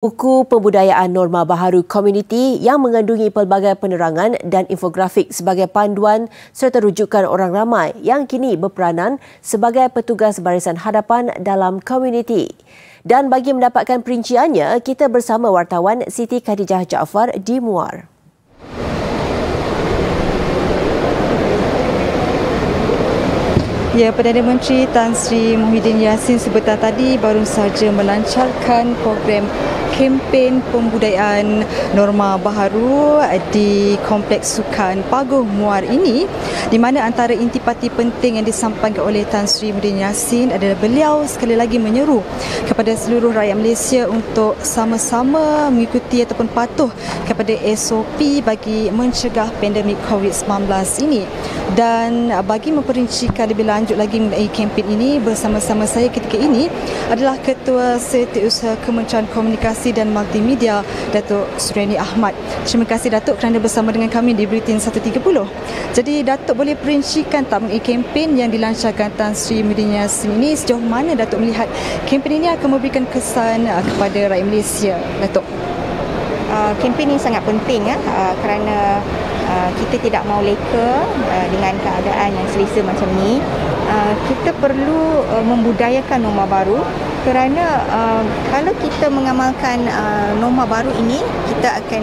Buku Pembudayaan Norma Baharu Komuniti yang mengandungi pelbagai penerangan dan infografik sebagai panduan serta rujukan orang ramai yang kini berperanan sebagai petugas barisan hadapan dalam komuniti. Dan bagi mendapatkan perinciannya, kita bersama wartawan Siti Khadijah Jaafar di Muar. Ya, Perdana Menteri Tan Sri Muhyiddin Yassin sebentar tadi baru saja melancarkan program kempen pembudayaan Norma Baharu di Kompleks Sukan Paguh Muar ini, di mana antara intipati penting yang disampaikan oleh Tan Sri Muhyiddin Yassin adalah beliau sekali lagi menyeru kepada seluruh rakyat Malaysia untuk sama-sama mengikuti ataupun patuh kepada SOP bagi mencegah pandemik COVID-19 ini. Dan bagi memperincikan lebih lanjut lagi mengenai kempen ini, bersama-sama saya ketika ini adalah Ketua Setiausaha Kementerian Komunikasi dan Multimedia, Datuk Suryani Ahmad. Terima kasih Datuk kerana bersama dengan kami di Bulletin 130. Jadi Datuk boleh perincikan tak mengenai kempen yang dilancarkan Tan Sri Muhyiddin Yassin ini, sejauh mana Datuk melihat kempen ini akan memberikan kesan kepada rakyat Malaysia, Datuk? Kempen ini sangat penting kerana kita tidak mahu leka dengan keadaan yang selesa macam ni. Kita perlu membudayakan norma baru kerana kalau kita mengamalkan norma baru ini, kita akan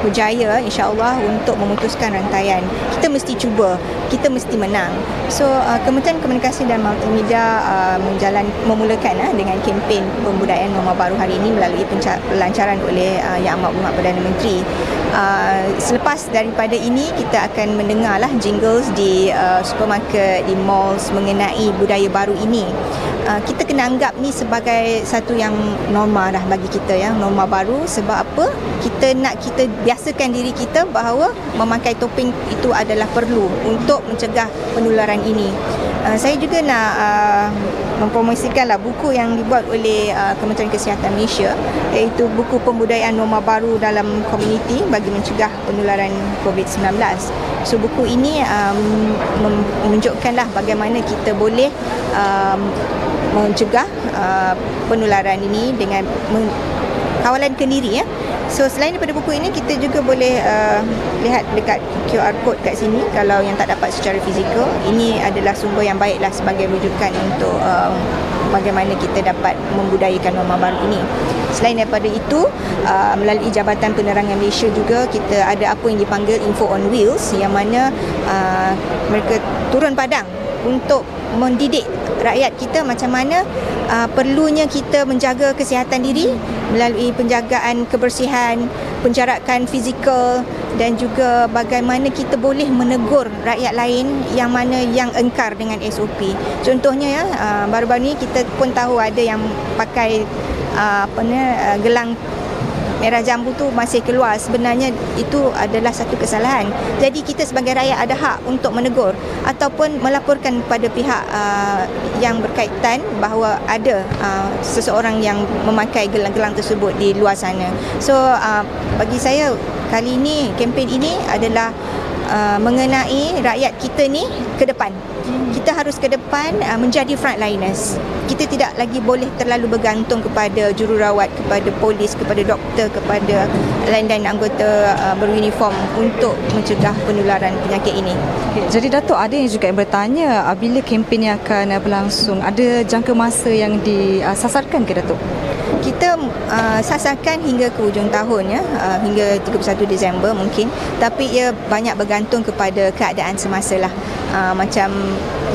berjaya insya-Allah untuk memutuskan rantaian. Kita mesti cuba, kita mesti menang. So Kementerian Komunikasi dan Multimedia memulakan dengan kempen pembudayaan norma baru hari ini melalui pelancaran oleh Yang Amat Berhormat Perdana Menteri. Selepas daripada ini, kita akan mendengarlah jingles di supermarket, di malls mengenai budaya baru ini. Kita kena anggap ni sebagai satu yang norma dah bagi kita, ya, norma baru. Sebab apa? Kita biasakan diri kita bahawa memakai topeng itu adalah perlu untuk mencegah penularan ini. Saya juga nak mempromosikanlah buku yang dibuat oleh Kementerian Kesihatan Malaysia, iaitu buku Pembudayaan Norma Baru dalam Komuniti bagi mencegah penularan COVID-19. So buku ini menunjukkanlah bagaimana kita boleh mencegah penularan ini dengan kawalan kendiri, ya. So selain daripada buku ini, kita juga boleh lihat dekat QR code kat sini. Kalau yang tak dapat secara fizikal, ini adalah sumber yang baiklah sebagai rujukan untuk bagaimana kita dapat membudayakan norma baru ini. Selain daripada itu, melalui Jabatan Penerangan Malaysia juga, kita ada apa yang dipanggil Info on Wheels, yang mana mereka turun padang untuk mendidik rakyat kita macam mana perlunya kita menjaga kesihatan diri melalui penjagaan kebersihan, penjarakan fizikal, dan juga bagaimana kita boleh menegur rakyat lain yang mana yang engkar dengan SOP. Contohnya, baru-baru ni kita pun tahu ada yang pakai gelang merah jambu tu masih keluar. Sebenarnya itu adalah satu kesalahan. Jadi kita sebagai rakyat ada hak untuk menegur ataupun melaporkan kepada pihak yang berkaitan bahawa ada seseorang yang memakai gelang-gelang tersebut di luar sana. So bagi saya, kali ini kempen ini adalah mengenai rakyat kita ni ke depan. Kita harus ke depan menjadi frontliners. Kita tidak lagi boleh terlalu bergantung kepada jururawat, kepada polis, kepada doktor, kepada lain-lain anggota beruniform untuk mencegah penularan penyakit ini. Jadi Datuk, ada yang juga yang bertanya bila kempen yang akan berlangsung, ada jangka masa yang disasarkan ke Datuk? Kita sasarkan hingga ke hujung tahun, ya, hingga 31 Disember mungkin, tapi ia banyak bergantung kepada keadaan semasa lah. Macam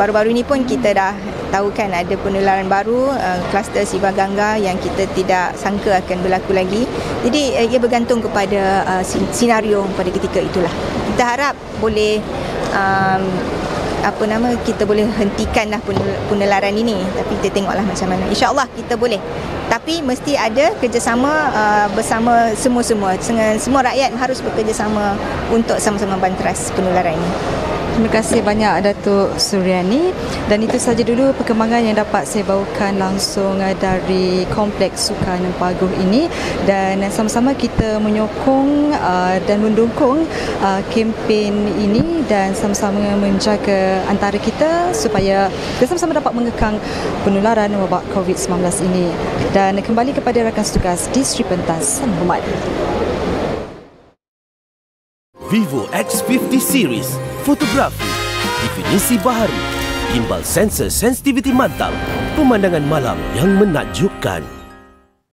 baru-baru ini pun kita dah tahu kan ada penularan baru, kluster Siva Gangga yang kita tidak sangka akan berlaku lagi. Jadi ia bergantung kepada senario pada ketika itulah. Kita harap boleh kita boleh hentikanlah penularan ini, tapi kita tengoklah macam mana. InsyaAllah kita boleh, tapi mesti ada kerjasama bersama semua rakyat harus bekerjasama untuk sama-sama banteras penularan ini. Terima kasih banyak Datuk Suryani, dan itu saja dulu perkembangan yang dapat saya bawakan langsung dari Kompleks Sukan Paguh ini, dan sama-sama kita menyokong dan mendukung kempen ini dan sama-sama menjaga antara kita supaya kita sama-sama dapat mengekang penularan wabak COVID-19 ini. Dan kembali kepada rakan tugas di Sri Pentas, San Muhammad. Vivo X50 Series, fotografi, definisi baharu, gimbal sensor sensitiviti mantap, pemandangan malam yang menakjubkan.